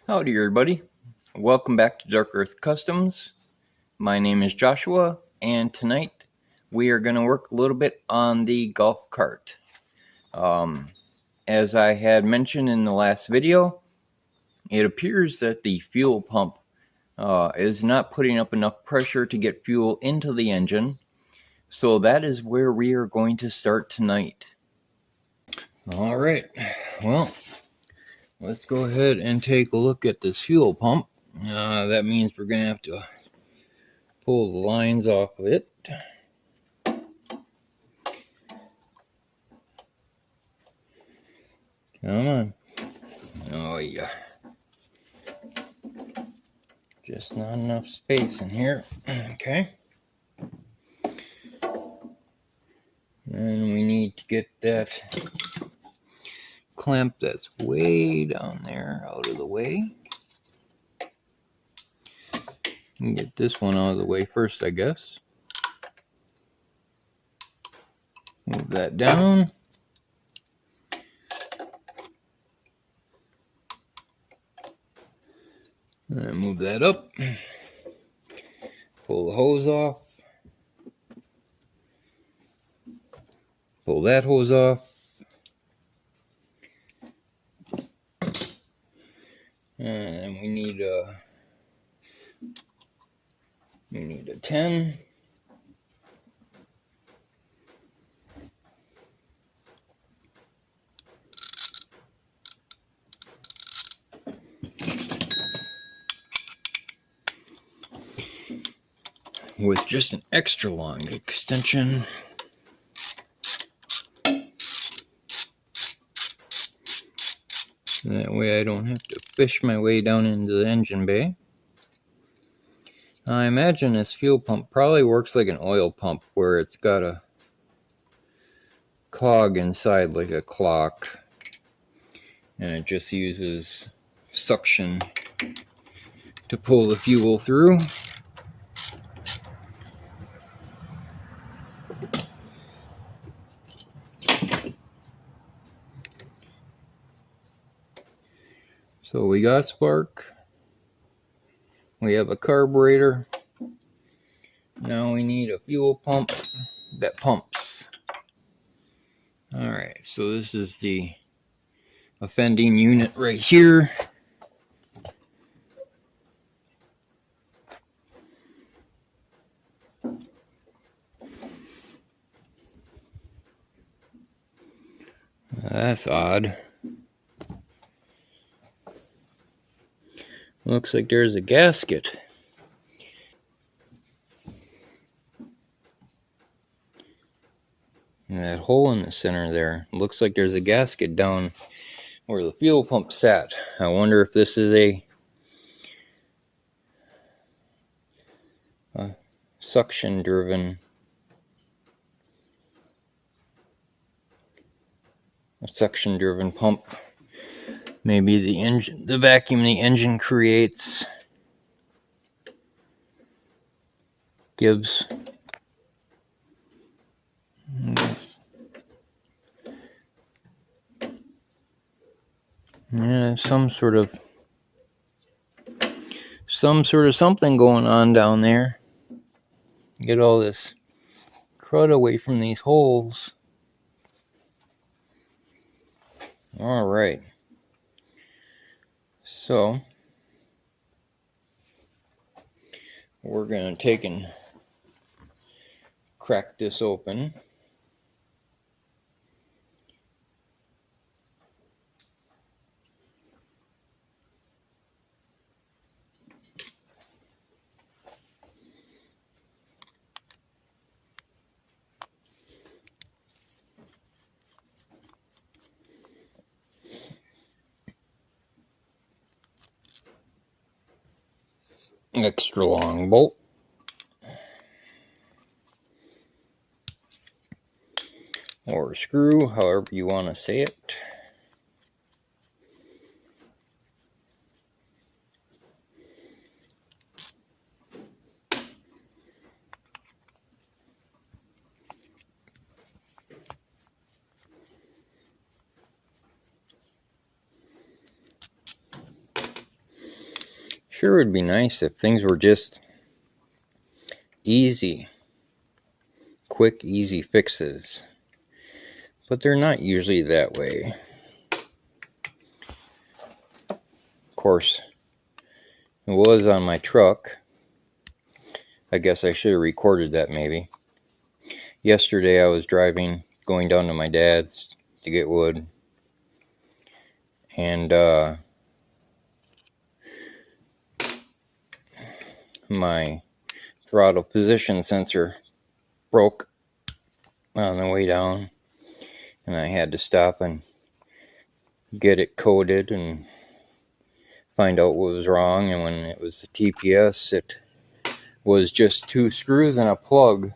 Howdy everybody, welcome back to Dark Earth Customs. My name is Joshua, and tonight we are going to work a little bit on the golf cart. As I had mentioned in the last video, it appears that the fuel pump is not putting up enough pressure to get fuel into the engine, so that is where we are going to start tonight. Alright, well, let's go ahead and take a look at this fuel pump. That means we're going to have to pull the lines off of it. Come on. Oh yeah. Just not enough space in here. Okay. And we need to get that clamp that's way down there out of the way. And get this one out of the way first, I guess. Move that down. And move that up. Pull the hose off. Pull that hose off. And then we need a 10. With just an extra long extension. That way I don't have to fish my way down into the engine bay. I imagine this fuel pump probably works like an oil pump, where it's got a cog inside like a clock, and it just uses suction to pull the fuel through. So we got spark, we have a carburetor, now we need a fuel pump that pumps. Alright, so this is the offending unit right here. That's odd. Looks like there's a gasket. And that hole in the center there. Looks like there's a gasket down where the fuel pump sat. I wonder if this is a suction driven pump. Maybe the vacuum the engine creates gives some sort of something going on down there. Get all this crud away from these holes. All right. So we're going to take and crack this open. Extra long bolt. Or screw, however you want to say it. Sure would be nice if things were just easy, quick, easy fixes. But they're not usually that way. Of course, it was on my truck. I guess I should have recorded that maybe. Yesterday I was driving, going down to my dad's to get wood. And my throttle position sensor broke on the way down. And I had to stop and get it coded and find out what was wrong. And when it was the TPS, it was just 2 screws and a plug,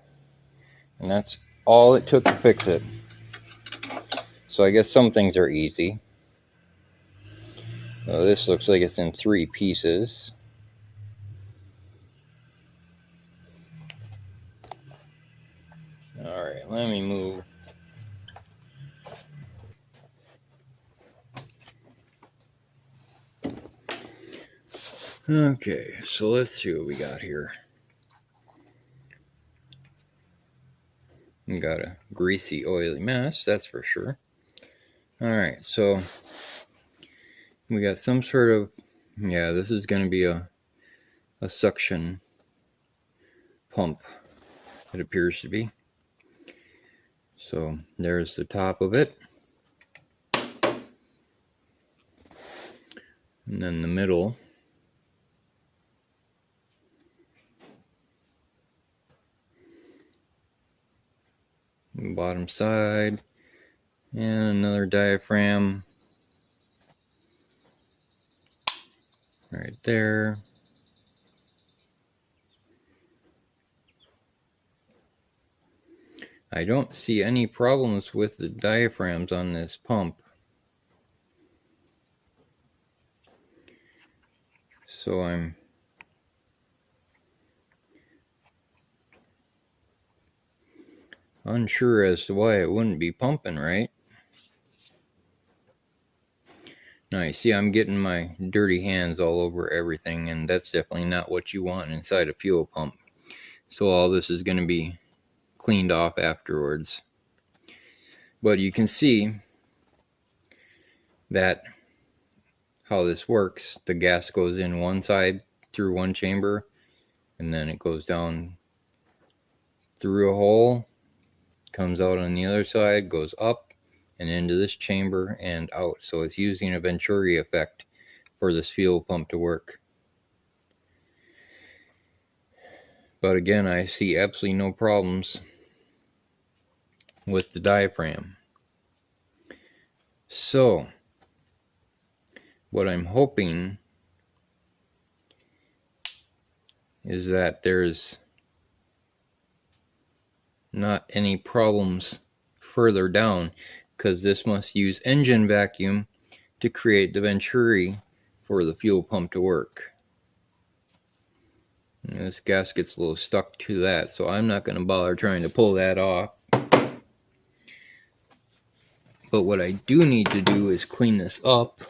and that's all it took to fix it. So I guess some things are easy. Well, this looks like it's in 3 pieces. Alright, let me move. Okay, so let's see what we got here. We got a greasy, oily mess, that's for sure. Alright, so we got some sort of, yeah, this is going to be a suction pump, it appears to be. So there's the top of it. And then the middle. Bottom side. And another diaphragm right there. I don't see any problems with the diaphragms on this pump. So I'm unsure as to why it wouldn't be pumping right. Now you see I'm getting my dirty hands all over everything, and that's definitely not what you want inside a fuel pump. So all this is going to be cleaned off afterwards. But you can see that how this works. The gas goes in one side through one chamber, and then it goes down through a hole, comes out on the other side, goes up and into this chamber and out. So it's using a Venturi effect for this fuel pump to work. But again, I see absolutely no problems with the diaphragm. So what I'm hoping is that there's not any problems further down, because this must use engine vacuum to create the Venturi for the fuel pump to work. And this gasket's a little stuck to that, so I'm not going to bother trying to pull that off. But what I do need to do is clean this up.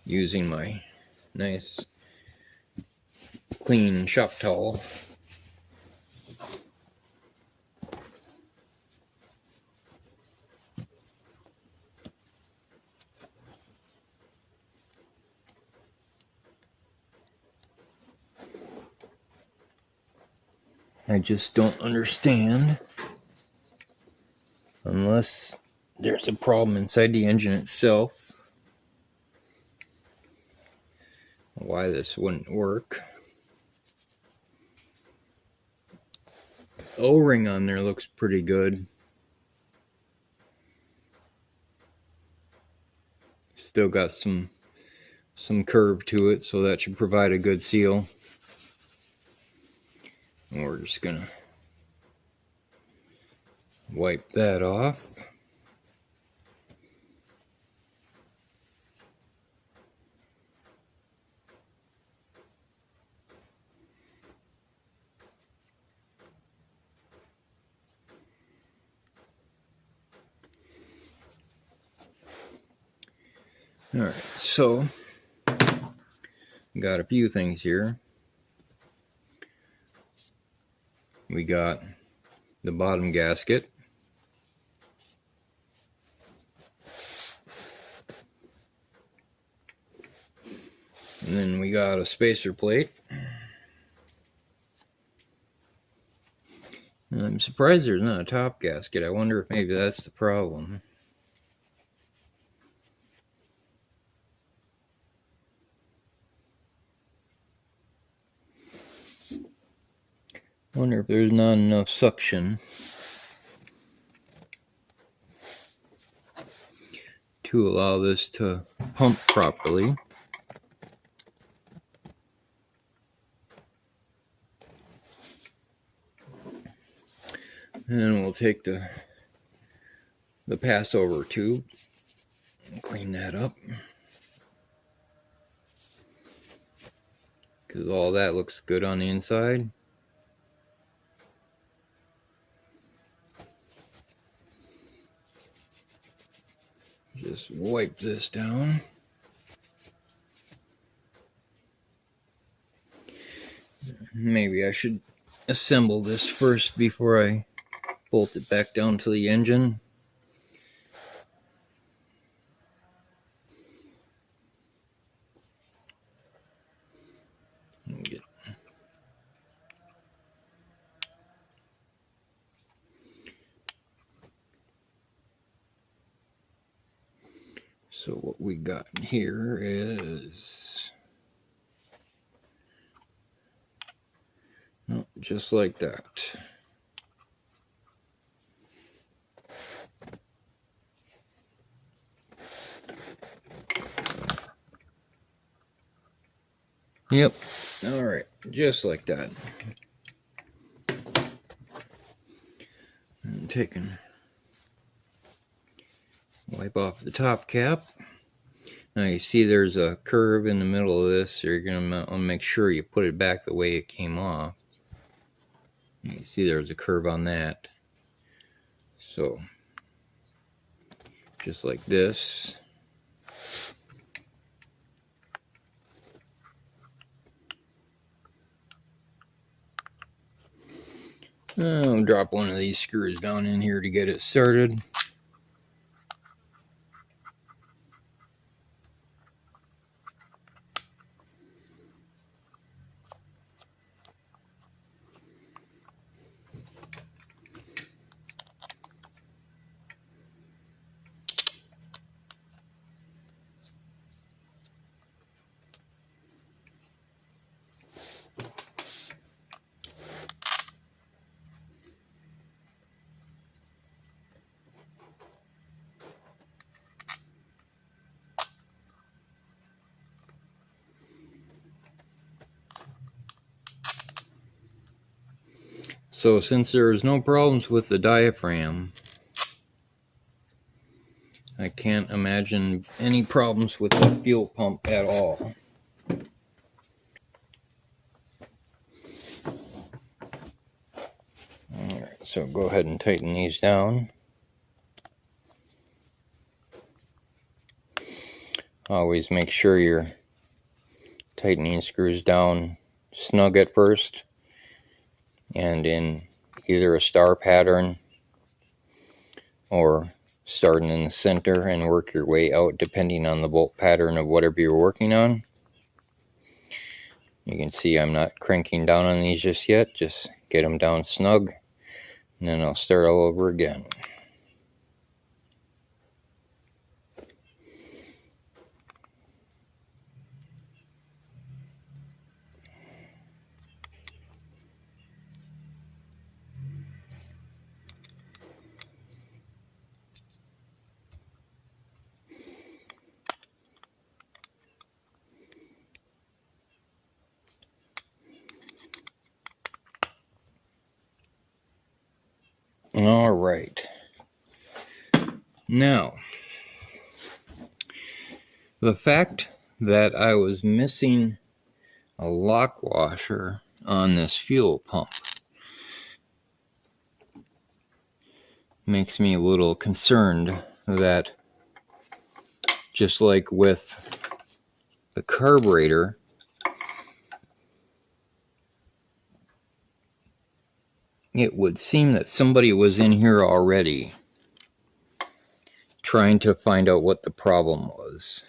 Using my nice clean shop towel. I just don't understand, unless there's a problem inside the engine itself, why this wouldn't work. O-ring on there looks pretty good. Still got some curve to it, so that should provide a good seal. And we're just gonna wipe that off. Alright, so got a few things here. We got the bottom gasket. And then we got a spacer plate. And I'm surprised there's not a top gasket. I wonder if maybe that's the problem. Wonder if there's not enough suction to allow this to pump properly. And then we'll take the passover tube and clean that up, because all that looks good on the inside. Just wipe this down. Maybe I should assemble this first before I bolt it back down to the engine. So what we got here is, oh, just like that. Yep. All right, just like that. And taking, wipe off the top cap. Now you see there's a curve in the middle of this, so you're gonna make sure you put it back the way it came off. You see there's a curve on that. So just like this. I'll drop one of these screws down in here to get it started. So since there's no problems with the diaphragm, I can't imagine any problems with the fuel pump at all. Alright, so go ahead and tighten these down. Always make sure you're tightening screws down snug at first, and in either a star pattern or starting in the center and work your way out depending on the bolt pattern of whatever you're working on. You can see I'm not cranking down on these just yet, just get them down snug, and then I'll start all over again. All right. Now, the fact that I was missing a lock washer on this fuel pump makes me a little concerned that just like with the carburetor, it would seem that somebody was in here already trying to find out what the problem was.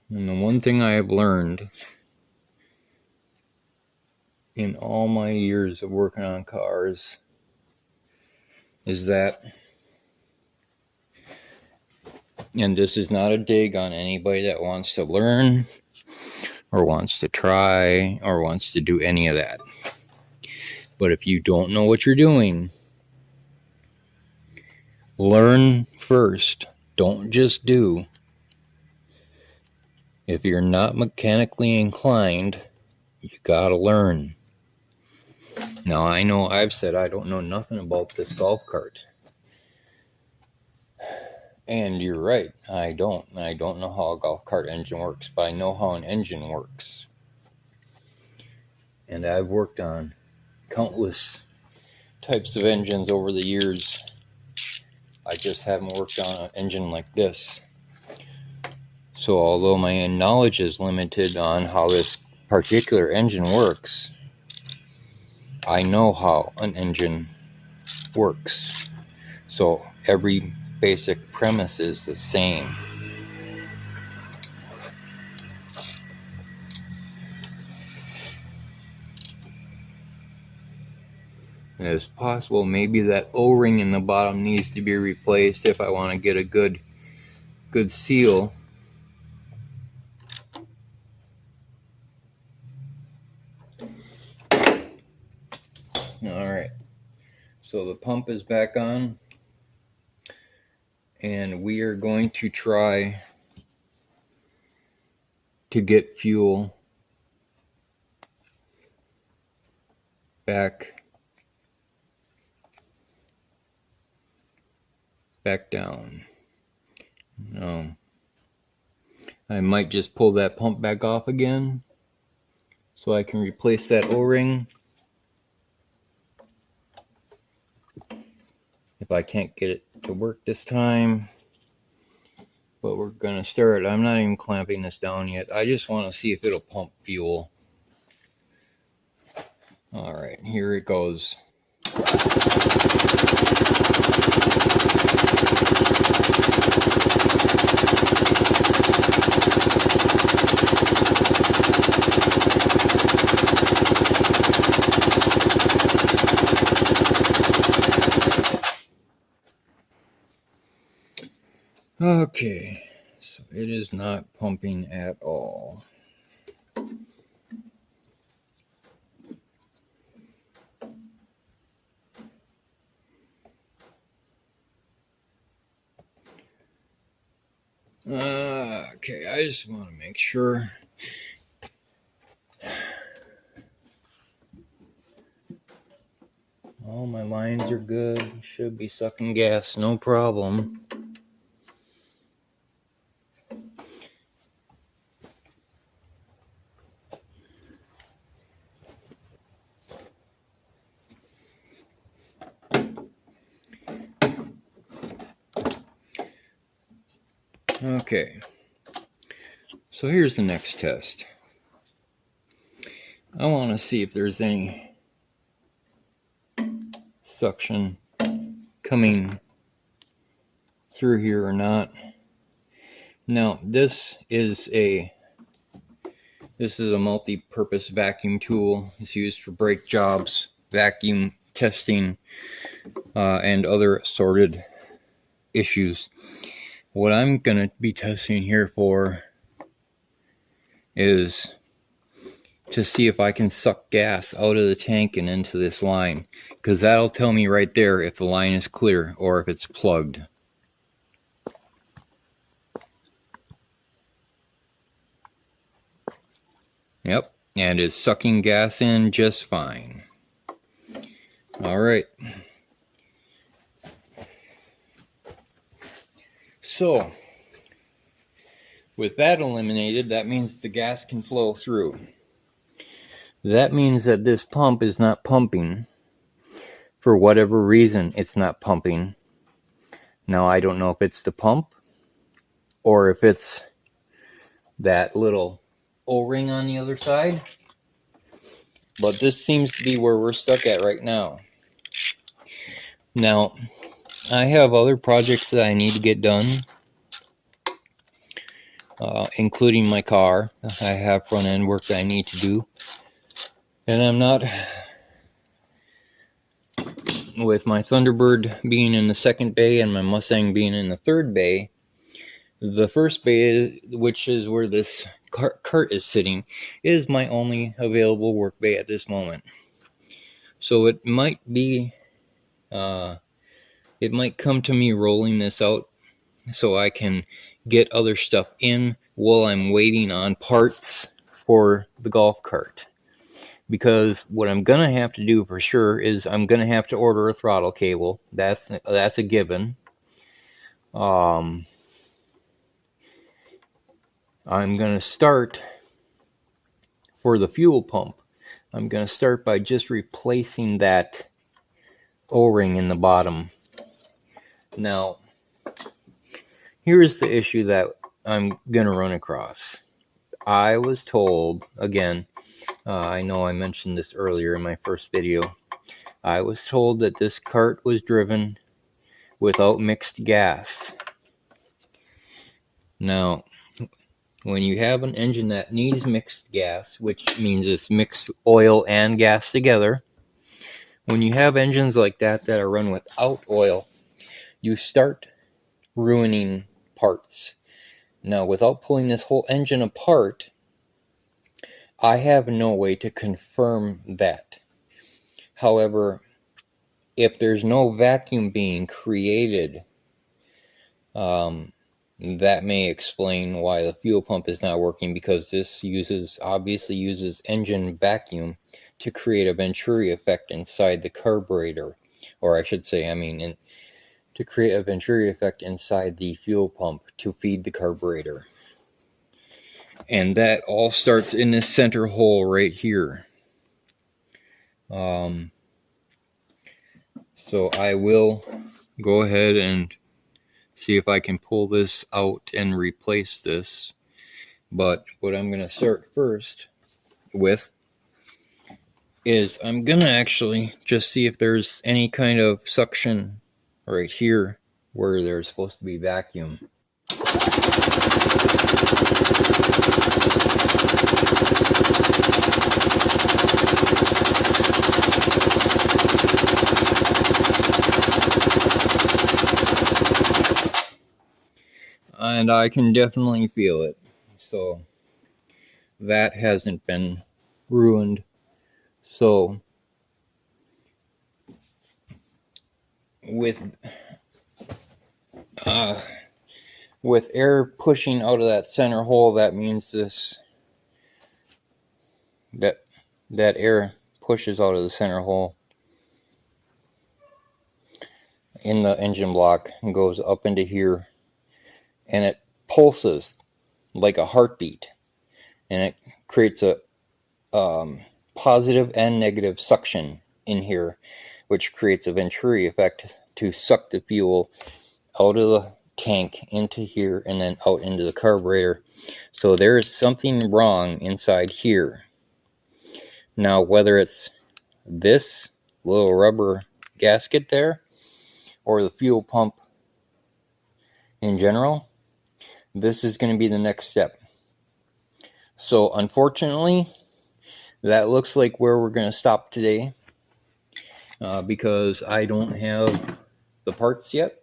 And the one thing I have learned in all my years of working on cars is that, and this is not a dig on anybody that wants to learn or wants to try or wants to do any of that, but if you don't know what you're doing, learn first. Don't just do. If you're not mechanically inclined, you gotta learn. Now, I know I've said I don't know nothing about this golf cart. And you're right, I don't. I don't know how a golf cart engine works, but I know how an engine works. And I've worked on countless types of engines over the years. I just haven't worked on an engine like this. So although my knowledge is limited on how this particular engine works, I know how an engine works. So every basic premise is the same. And it's possible maybe that O-ring in the bottom needs to be replaced if I want to get a good seal. Alright, so the pump is back on, and we are going to try to get fuel back down. I might just pull that pump back off again so I can replace that O-ring. If I can't get it to work this time, but we're gonna start. I'm not even clamping this down yet. I just want to see if it'll pump fuel. All right, here it goes. Okay, so it is not pumping at all. Okay, I just want to make sure. All my lines are good. Should be sucking gas, no problem. Okay, so here's the next test. I want to see if there's any suction coming through here or not. Now, this is a multi-purpose vacuum tool. It's used for brake jobs, vacuum testing, and other assorted issues. What I'm going to be testing here for is to see if I can suck gas out of the tank and into this line, because that'll tell me right there if the line is clear or if it's plugged. Yep, and it's sucking gas in just fine. All right. So, with that eliminated, that means the gas can flow through. that means that this pump is not pumping. For whatever reason, it's not pumping. Now, I don't know if it's the pump or if it's that little O-ring on the other side, but this seems to be where we're stuck at right now. Now, I have other projects that I need to get done, including my car. I have front end work that I need to do, and I'm not, with my Thunderbird being in the second bay and my Mustang being in the third bay. The first bay, which is where this cart is sitting, is my only available work bay at this moment. So it might be, it might come to me rolling this out so I can get other stuff in while I'm waiting on parts for the golf cart. Because what I'm gonna have to do for sure is I'm gonna have to order a throttle cable. That's a given. I'm gonna start for the fuel pump. I'm gonna start by just replacing that O-ring in the bottom. Now, here's the issue that I'm gonna run across. I was told, again, I know I mentioned this earlier in my first video, I was told that this cart was driven without mixed gas. Now, when you have an engine that needs mixed gas, which means it's mixed oil and gas together, when you have engines like that that are run without oil, you start ruining parts. Now, without pulling this whole engine apart, I have no way to confirm that. However, if there's no vacuum being created, that may explain why the fuel pump is not working, because this obviously uses engine vacuum to create a Venturi effect inside the carburetor, or I should say, to create a Venturi effect inside the fuel pump to feed the carburetor. And that all starts in this center hole right here. So I will go ahead and see if I can pull this out and replace this. But what I'm going to start first with is I'm going to actually just see if there's any kind of suction right here where there's supposed to be vacuum. And I can definitely feel it. So that hasn't been ruined. So with air pushing out of that center hole, that means that air pushes out of the center hole in the engine block and goes up into here, and it pulses like a heartbeat, and it creates a positive and negative suction in here, which creates a Venturi effect to suck the fuel out of the tank into here and then out into the carburetor. So there is something wrong inside here. Now, whether it's this little rubber gasket there or the fuel pump in general, this is going to be the next step. So unfortunately, that looks like where we're going to stop today, because I don't have the parts yet.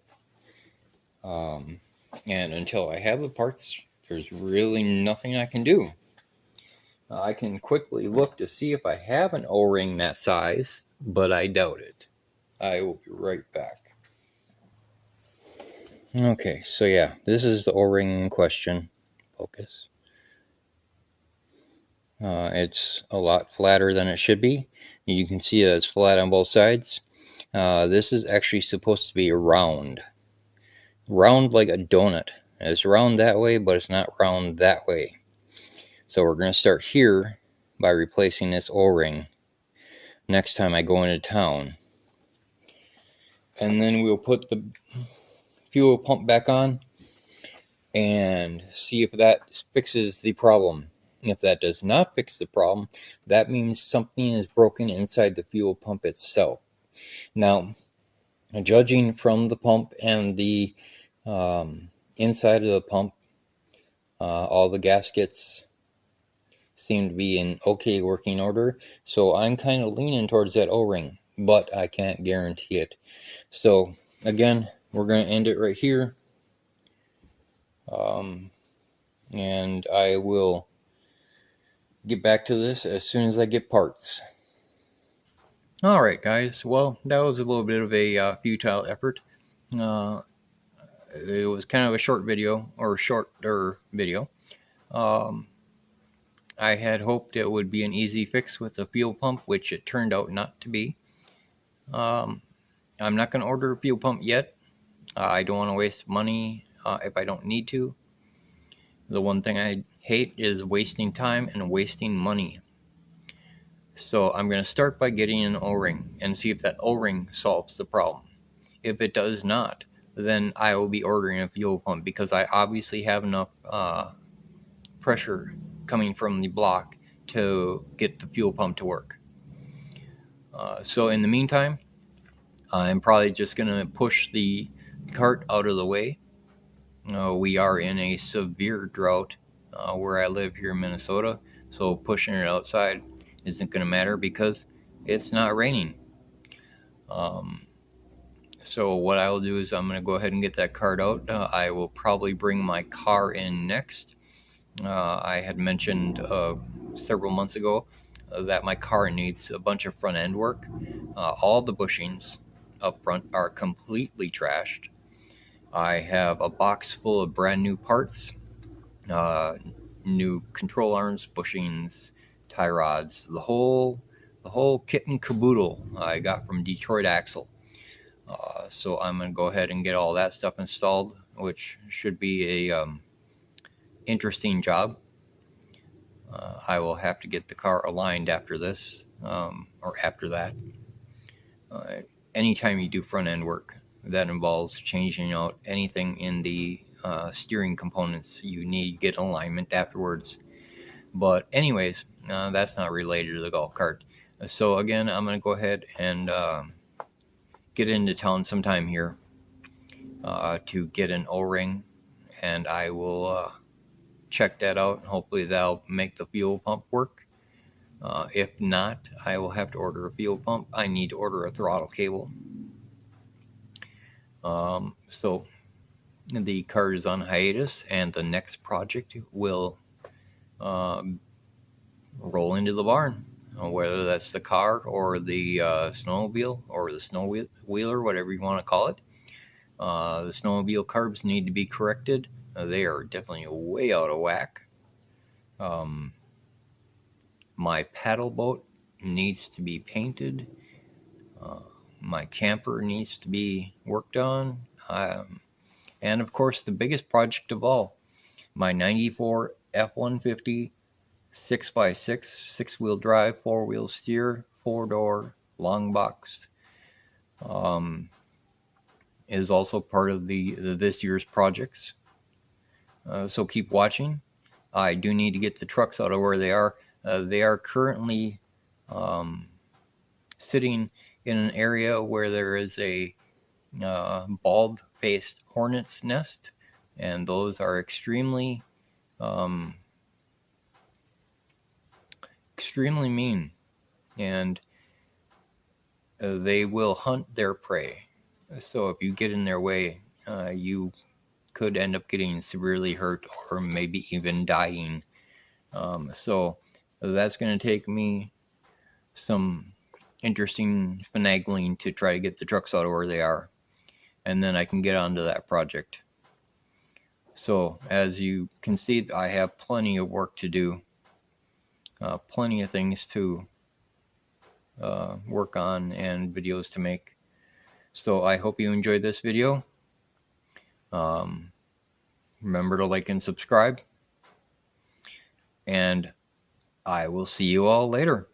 And until I have the parts, there's really nothing I can do. I can quickly look to see if I have an O-ring that size, but I doubt it. I will be right back. Okay, so yeah, this is the O-ring in question. Focus. It's a lot flatter than it should be. You can see that it's flat on both sides. This is actually supposed to be round like a donut. It's round that way, but it's not round that way. So we're going to start here by replacing this O-ring next time I go into town. And then we'll put the fuel pump back on and see if that fixes the problem. If that does not fix the problem, that means something is broken inside the fuel pump itself. Now, judging from the pump and the inside of the pump, all the gaskets seem to be in okay working order, so I'm kind of leaning towards that O-ring, but I can't guarantee it. So again, we're going to end it right here, and I will get back to this as soon as I get parts. Alright guys, well, that was a little bit of a futile effort. It was kind of a short video, or shorter video. I had hoped it would be an easy fix with the fuel pump, which it turned out not to be. I'm not going to order a fuel pump yet. I don't want to waste money if I don't need to. The one thing I hate is wasting time and wasting money. So I'm going to start by getting an O-ring and see if that O-ring solves the problem. If it does not, then I will be ordering a fuel pump, because I obviously have enough pressure coming from the block to get the fuel pump to work. So in the meantime, I'm probably just going to push the cart out of the way. We are in a severe drought where I live here in Minnesota, so pushing it outside isn't going to matter because it's not raining. So what I will do is I'm going to go ahead and get that cart out. I will probably bring my car in next. I had mentioned several months ago that my car needs a bunch of front end work. All the bushings up front are completely trashed. I have a box full of brand new parts, new control arms, bushings, tie rods, the whole kit and caboodle I got from Detroit Axle. So I'm going to go ahead and get all that stuff installed, which should be a interesting job. I will have to get the car aligned after this, or after that. Anytime you do front end work, that involves changing out anything in the steering components. You need to get alignment afterwards. But anyways, that's not related to the golf cart. So again, I'm going to go ahead and get into town sometime here to get an O-ring, and I will check that out, and hopefully that'll make the fuel pump work. If not, I will have to order a fuel pump. I need to order a throttle cable. So the car is on hiatus, and the next project will roll into the barn, whether that's the car or the snowmobile or the snow wheeler, whatever you want to call it. The snowmobile carbs need to be corrected. They are definitely way out of whack. My paddle boat needs to be painted. My camper needs to be worked on. And of course, the biggest project of all, my 94 F-150 6x6, 6-wheel drive, 4-wheel steer, 4-door, long box, is also part of this year's projects. So keep watching. I do need to get the trucks out of where they are. They are currently sitting in an area where there is a bald-faced hornet's nest, and those are extremely mean, and they will hunt their prey. So if you get in their way, you could end up getting severely hurt or maybe even dying. So that's going to take me some interesting finagling to try to get the trucks out of where they are, and then I can get onto that project. So as you can see, I have plenty of work to do, plenty of things to work on and videos to make. So I hope you enjoyed this video. Remember to like and subscribe, and I will see you all later.